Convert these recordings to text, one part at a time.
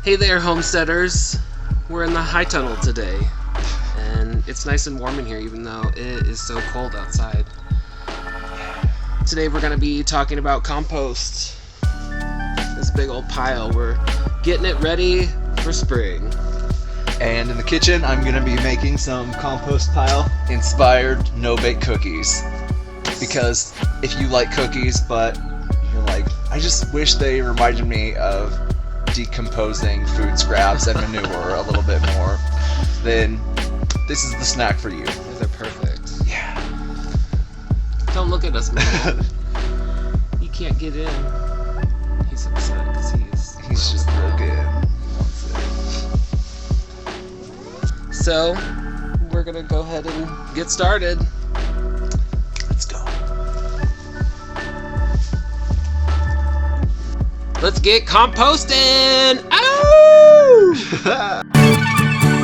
Hey there, homesteaders. We're in the high tunnel today, and it's nice and warm in here even though it is so cold outside. Today we're going to be talking about compost. This big old pile. We're getting it ready for spring. And in the kitchen, I'm going to be making some compost pile inspired no-bake cookies. Because if you like cookies, but you're like, I just wish they reminded me of decomposing food scraps and manure a little bit more, then this is the snack for you. They're perfect. Yeah. Don't look at us, man. You can't get in. He's upset because He's just looking. So, we're gonna go ahead and get started. Let's go. Let's get composting! Oh!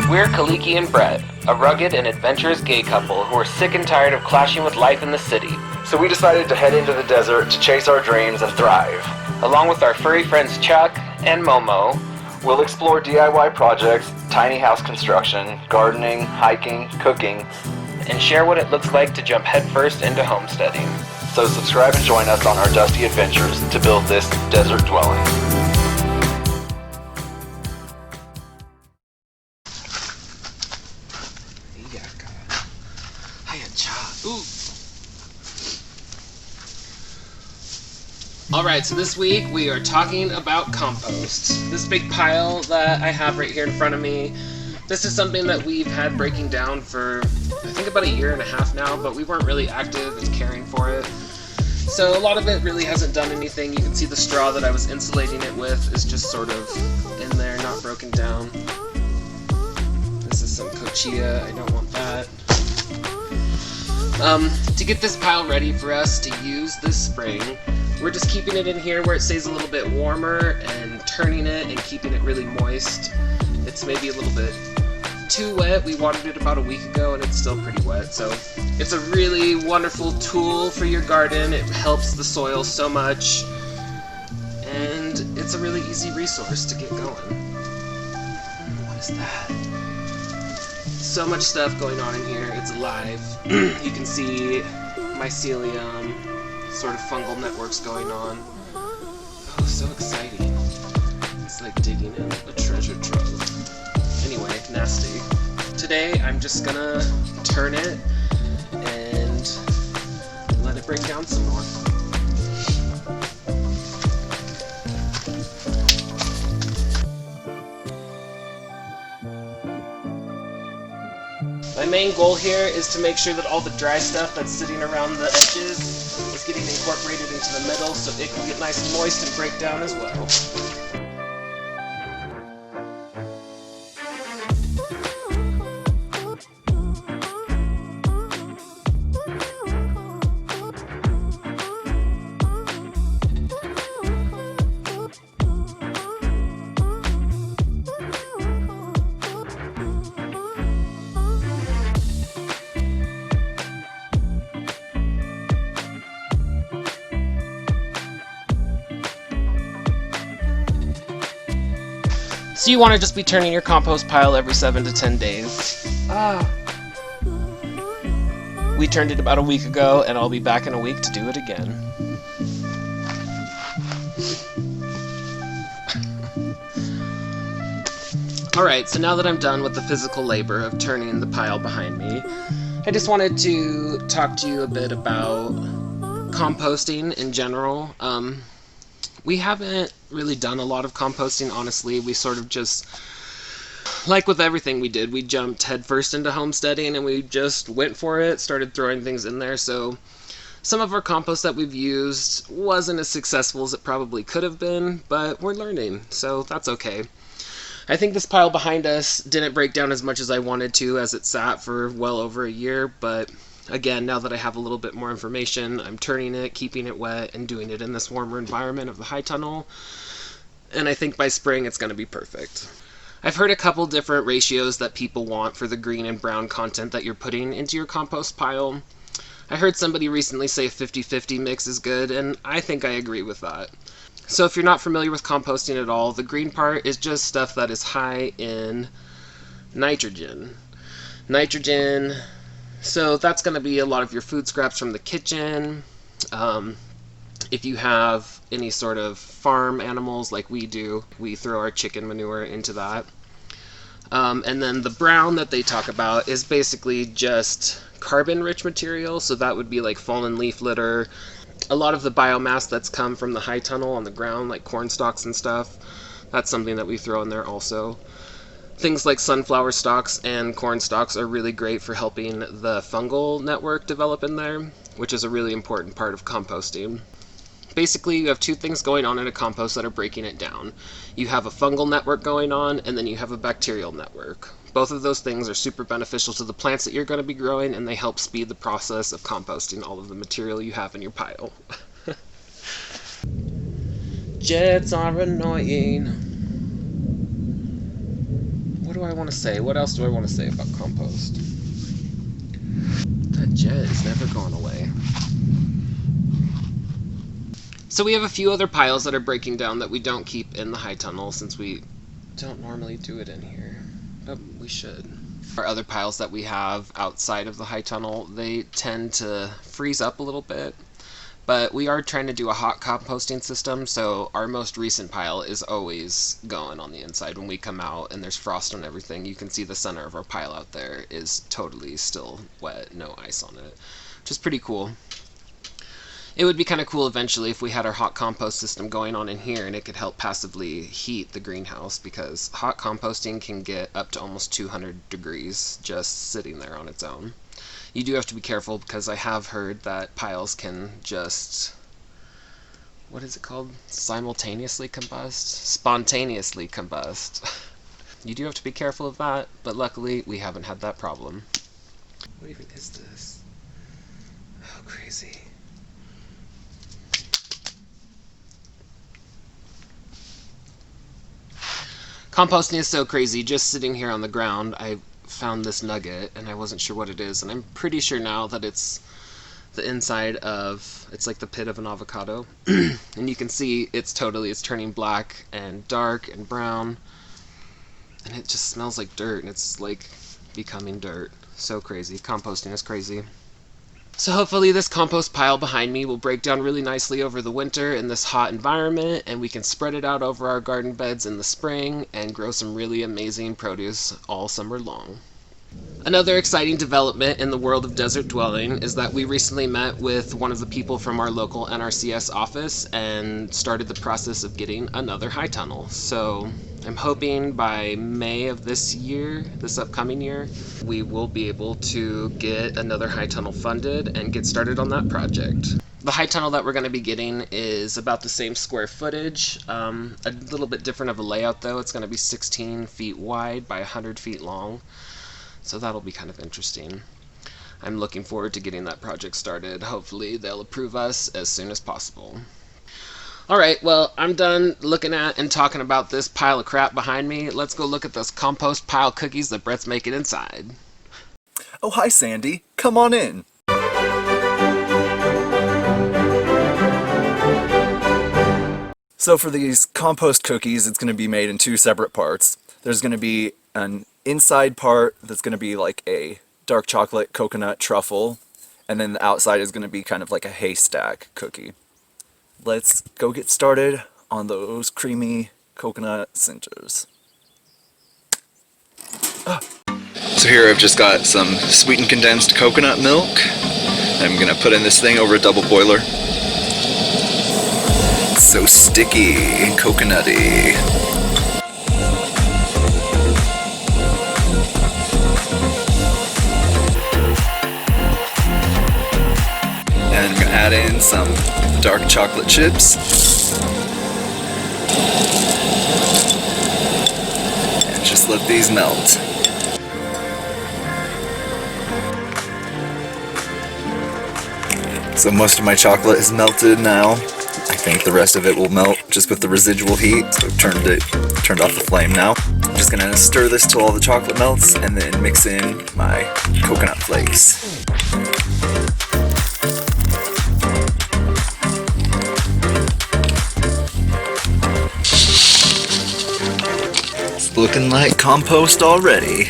We're Kaliki and Bret, a rugged and adventurous gay couple who are sick and tired of clashing with life in the city. So we decided to head into the desert to chase our dreams and thrive. Along with our furry friends Chuck and Momo, We'll explore DIY projects, tiny house construction, gardening, hiking, cooking, and share what it looks like to jump headfirst into homesteading. So subscribe and join us on our dusty adventures to build this desert dwelling. Alright, so this week we are talking about compost. This big pile that I have right here in front of me, this is something that we've had breaking down for, I think, about a year and a half now, but we weren't really active in caring for it. So a lot of it really hasn't done anything. You can see the straw that I was insulating it with is just sort of in there, not broken down. This is some cochia, I don't want that. To get this pile ready for us to use this spring, we're just keeping it in here where it stays a little bit warmer and turning it and keeping it really moist. It's maybe a little bit too wet. We watered it about a week ago and it's still pretty wet. So it's a really wonderful tool for your garden. It helps the soil so much. And it's a really easy resource to get going. What is that? So much stuff going on in here. It's alive. You can see mycelium, sort of fungal networks going on. Oh, so exciting. It's like digging in a treasure trove. Anyway, nasty. Today I'm just gonna turn it and let it break down some more. My main goal here is to make sure that all the dry stuff that's sitting around the edges is getting incorporated into the middle so it can get nice and moist and break down as well. So you want to just be turning your compost pile every 7 to 10 days. We turned it about a week ago, and I'll be back in a week to do it again. Alright, so now that I'm done with the physical labor of turning the pile behind me, I just wanted to talk to you a bit about composting in general. We haven't really done a lot of composting, honestly. We sort of just, like with everything we did, we jumped headfirst into homesteading and we just went for it, started throwing things in there. So some of our compost that we've used wasn't as successful as it probably could have been, but we're learning, so that's okay. I think this pile behind us didn't break down as much as I wanted to as it sat for well over a year, but again, now that I have a little bit more information, I'm turning it, keeping it wet, and doing it in this warmer environment of the high tunnel. And I think by spring it's going to be perfect. I've heard a couple different ratios that people want for the green and brown content that you're putting into your compost pile. I heard somebody recently say 50-50 mix is good, and I think I agree with that. So if you're not familiar with composting at all, the green part is just stuff that is high in nitrogen. So that's going to be a lot of your food scraps from the kitchen. If you have any sort of farm animals like we do, we throw our chicken manure into that. And then the brown that they talk about is basically just carbon-rich material, so that would be like fallen leaf litter, a lot of the biomass that's come from the high tunnel on the ground, like corn stalks and stuff. That's something that we throw in there also. Things like sunflower stalks and corn stalks are really great for helping the fungal network develop in there, which is a really important part of composting. Basically, you have two things going on in a compost that are breaking it down. You have a fungal network going on, and then you have a bacterial network. Both of those things are super beneficial to the plants that you're going to be growing, and they help speed the process of composting all of the material you have in your pile. Jets are annoying. What do I want to say? What else do I want to say about compost? That jet is never going away. So we have a few other piles that are breaking down that we don't keep in the high tunnel since we don't normally do it in here, but we should. Our other piles that we have outside of the high tunnel, they tend to freeze up a little bit, but we are trying to do a hot composting system, so our most recent pile is always going on the inside. When we come out and there's frost on everything, you can see the center of our pile out there is totally still wet, no ice on it, which is pretty cool. It would be kind of cool eventually if we had our hot compost system going on in here and it could help passively heat the greenhouse, because hot composting can get up to almost 200 degrees just sitting there on its own. You do have to be careful because I have heard that piles can just, what is it called? Simultaneously combust? Spontaneously combust. You do have to be careful of that, but luckily we haven't had that problem. What even is this? Oh, crazy. Composting is so crazy. Just sitting here on the ground, I found this nugget, and I wasn't sure what it is, and I'm pretty sure now that it's the inside of, it's like the pit of an avocado, and you can see it's turning black and dark and brown, and it just smells like dirt, and it's like becoming dirt. So crazy. Composting is crazy. So hopefully this compost pile behind me will break down really nicely over the winter in this hot environment, and we can spread it out over our garden beds in the spring and grow some really amazing produce all summer long. Another exciting development in the world of desert dwelling is that we recently met with one of the people from our local NRCS office and started the process of getting another high tunnel. So I'm hoping by May of this year, this upcoming year, we will be able to get another high tunnel funded and get started on that project. The high tunnel that we're going to be getting is about the same square footage, a little bit different of a layout though. It's going to be 16 feet wide by 100 feet long. So that'll be kind of interesting. I'm looking forward to getting that project started. Hopefully they'll approve us as soon as possible. Alright, well, I'm done looking at and talking about this pile of crap behind me. Let's go look at those compost pile cookies that Bret's making inside. Oh, hi, Sandy. Come on in. So for these compost cookies, it's going to be made in two separate parts. There's going to be an inside part that's going to be like a dark chocolate coconut truffle, and then the outside is going to be kind of like a haystack cookie. Let's go get started on those creamy coconut cinters. So here I've just got some sweetened condensed coconut milk. I'm going to put in this thing over a double boiler. It's so sticky and coconutty. And I'm going to add in some dark chocolate chips. And just let these melt. So most of my chocolate is melted now. I think the rest of it will melt just with the residual heat. So I've turned off the flame now. I'm just going to stir this till all the chocolate melts and then mix in my coconut flakes. It's looking like compost already.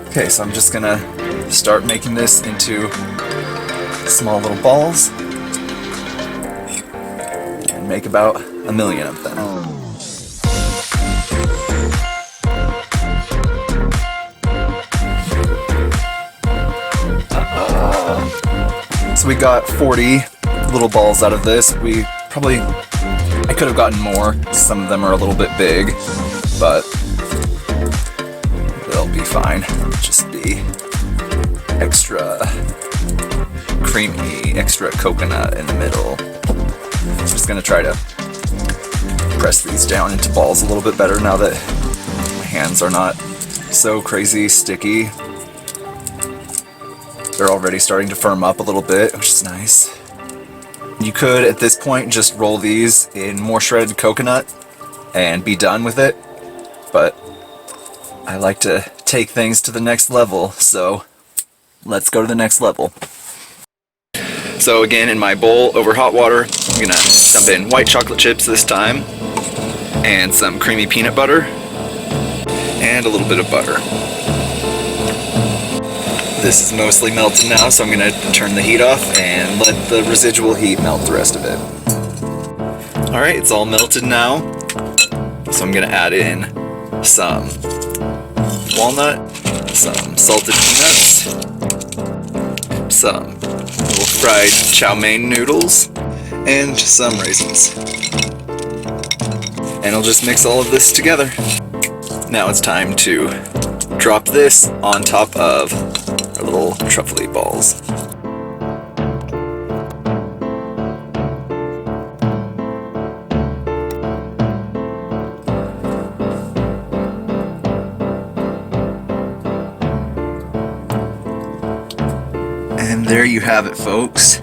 Okay, so I'm just gonna start making this into small little balls and make about 1,000,000 of them. So we got 40 little balls out of this. I could have gotten more. Some of them are a little bit big, but they'll be fine. Just be extra creamy, extra coconut in the middle. I'm just gonna try to press these down into balls a little bit better now that my hands are not so crazy sticky. They're already starting to firm up a little bit, which is nice. You could, at this point, just roll these in more shredded coconut and be done with it, but I like to take things to the next level, so let's go to the next level. So again, in my bowl over hot water, I'm gonna dump in white chocolate chips this time, and some creamy peanut butter, and a little bit of butter. This is mostly melted now, so I'm going to turn the heat off and let the residual heat melt the rest of it. Alright, it's all melted now, so I'm going to add in some walnut, some salted peanuts, some little fried chow mein noodles, and some raisins. And I'll just mix all of this together. Now it's time to drop this on top of our little truffly balls. And there you have it, folks.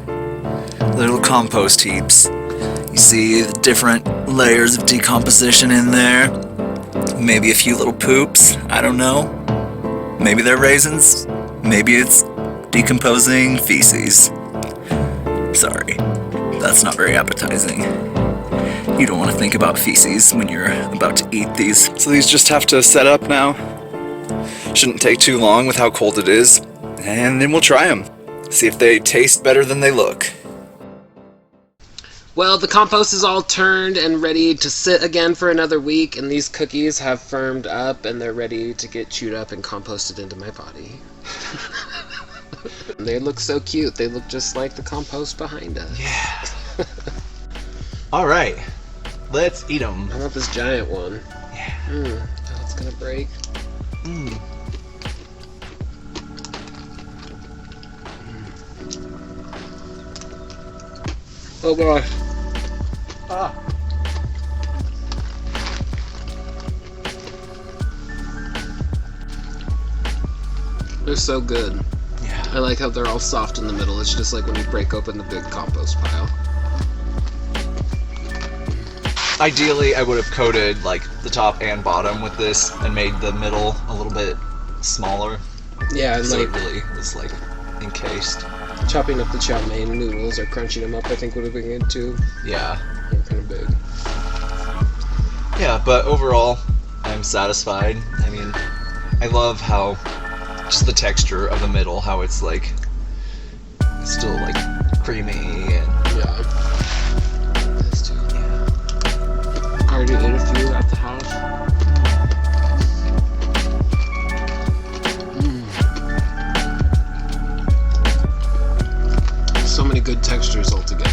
Little compost heaps. You see the different layers of decomposition in there. Maybe a few little poops, I don't know. Maybe they're raisins. Maybe it's decomposing feces. Sorry, that's not very appetizing. You don't want to think about feces when you're about to eat these. So these just have to set up now. Shouldn't take too long with how cold it is. And then we'll try them. See if they taste better than they look. Well, the compost is all turned and ready to sit again for another week, and these cookies have firmed up and they're ready to get chewed up and composted into my body. They look so cute. They look just like the compost behind us. Yeah. Alright, let's eat them. I want this giant one. Yeah. Oh, it's gonna break. Oh gosh. Ah. They're so good. Yeah. I like how they're all soft in the middle. It's just like when you break open the big compost pile. Ideally, I would have coated like the top and bottom with this and made the middle a little bit smaller. Yeah, and So like it really was like encased. chopping up the chow mein noodles or crunching them up, I think would have been good too. Yeah. They're kind of big. Yeah, but overall, I'm satisfied. I mean, I love how just the texture of the middle, how it's like still like creamy and Yeah. This too. Yeah. I already ate a few at the house. So many good textures altogether.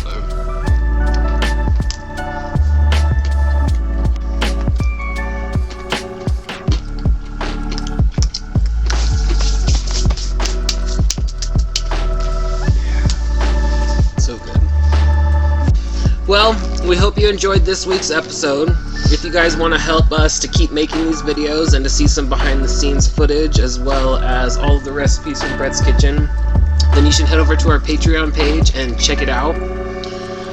So good. Well, we hope you enjoyed this week's episode. If you guys want to help us to keep making these videos and to see some behind the scenes footage as well as all of the recipes from Bret's Kitchen, then you should head over to our Patreon page and check it out.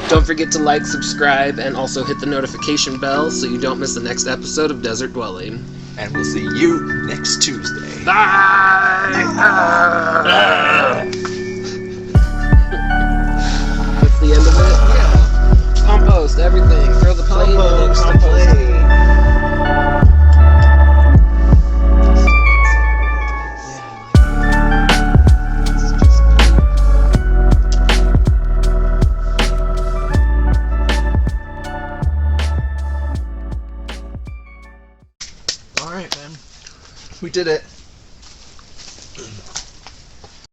Don't forget to like, subscribe, and also hit the notification bell so you don't miss the next episode of Desert Dwelling. and we'll see you next Tuesday. Bye! That's the end of it? Yeah. Compost everything. Throw the plate in the Compost the compost. plate. All right, man. We did it.